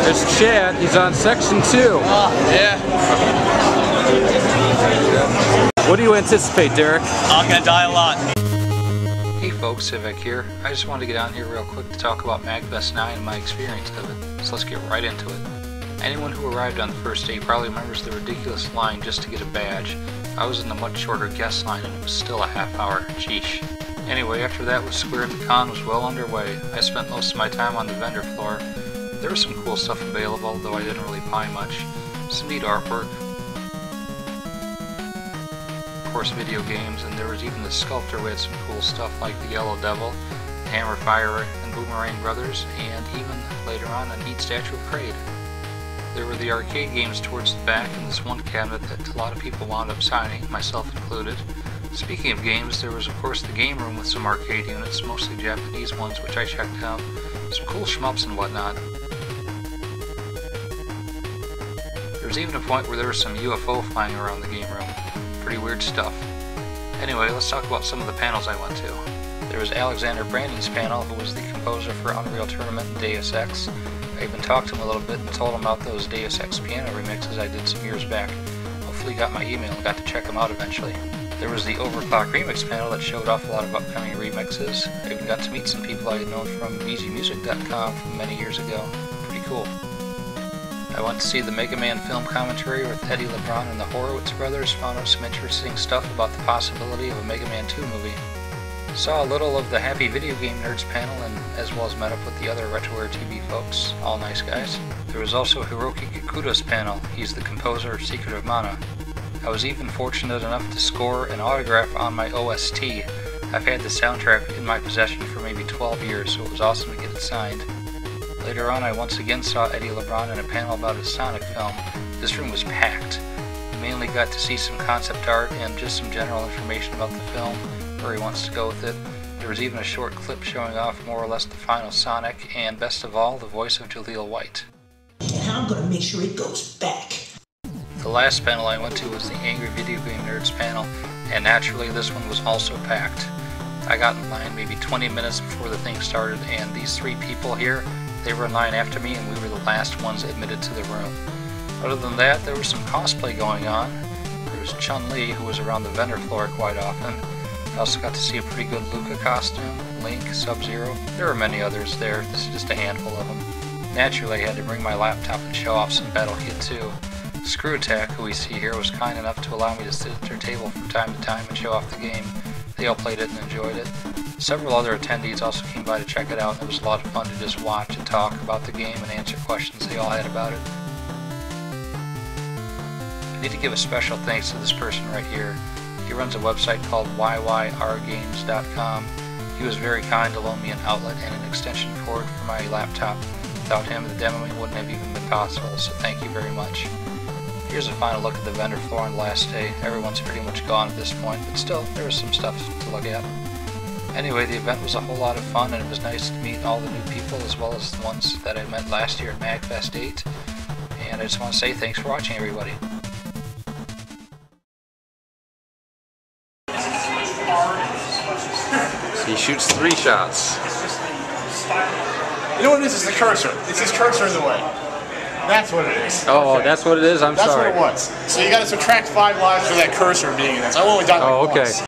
There's Chad. He's on section 2. Yeah. What do you anticipate, Derek? I'm gonna die a lot. Hey folks, Sivak here. I just wanted to get on here real quick to talk about Magfest 9 and my experience of it. So let's get right into it. Anyone who arrived on the first day probably remembers the ridiculous line just to get a badge. I was in the much shorter guest line and it was still a half hour. Sheesh. Anyway, after that was square and the con was well underway. I spent most of my time on the vendor floor. There was some cool stuff available, though I didn't really buy much. Some neat artwork. Of course, video games, and there was even the sculptor who had some cool stuff like the Yellow Devil, the Hammer Fire and Boomerang Brothers, and even later on a neat statue of Kraid. There were the arcade games towards the back and this one cabinet that a lot of people wound up signing, myself included. Speaking of games, there was of course the game room with some arcade units, mostly Japanese ones, which I checked out. Some cool shmups and whatnot. There was even a point where there was some UFO flying around the game room. Pretty weird stuff. Anyway, let's talk about some of the panels I went to. There was Alexander Brandon's panel, who was the composer for Unreal Tournament and Deus Ex. I even talked to him a little bit and told him about those Deus Ex piano remixes I did some years back. Hopefully he got my email and got to check them out eventually. There was the Overclock Remix panel that showed off a lot of upcoming remixes. I even got to meet some people I had known from EasyMusic.com from many years ago. Pretty cool. I went to see the Mega Man film commentary with Eddie LeBron and the Horowitz brothers, found out some interesting stuff about the possibility of a Mega Man 2 movie. Saw a little of the Happy Video Game Nerds panel, and as well as met up with the other Retroware TV folks, all nice guys. There was also Hiroki Kikuda's panel. He's the composer of Secret of Mana. I was even fortunate enough to score an autograph on my OST. I've had the soundtrack in my possession for maybe 12 years, so it was awesome to get it signed. Later on, I once again saw Eddie LeBron in a panel about his Sonic film. This room was packed. We mainly got to see some concept art and just some general information about the film, where he wants to go with it. There was even a short clip showing off more or less the final Sonic, and best of all, the voice of Jaleel White. And I'm gonna make sure it goes back. The last panel I went to was the Angry Video Game Nerds panel, and naturally this one was also packed. I got in line maybe 20 minutes before the thing started, and these three people here, they were in line after me, and we were the last ones admitted to the room. Other than that, there was some cosplay going on. There was Chun-Li, who was around the vendor floor quite often. I also got to see a pretty good Luca costume, Link, Sub-Zero. There were many others there, this is just a handful of them. Naturally, I had to bring my laptop and show off some Battle Kit too. Screw Attack, who we see here, was kind enough to allow me to sit at their table from time to time and show off the game. They all played it and enjoyed it. Several other attendees also came by to check it out, and it was a lot of fun to just watch and talk about the game and answer questions they all had about it. I need to give a special thanks to this person right here. He runs a website called yyrgames.com. He was very kind to loan me an outlet and an extension cord for my laptop. Without him, the demoing wouldn't have even been possible, so thank you very much. Here's a final look at the vendor floor on the last day. Everyone's pretty much gone at this point, but still, there was some stuff to look at. Anyway, the event was a whole lot of fun, and it was nice to meet all the new people as well as the ones that I met last year at Magfest 8. And I just want to say thanks for watching, everybody. He shoots 3 shots. You know what it is? It's the cursor. It's his cursor in the way. That's what it is. Oh, okay. That's what it is? I'm sorry. That's what it was. So you got to subtract 5 lives for that cursor being in there. So I've only done it okay. once.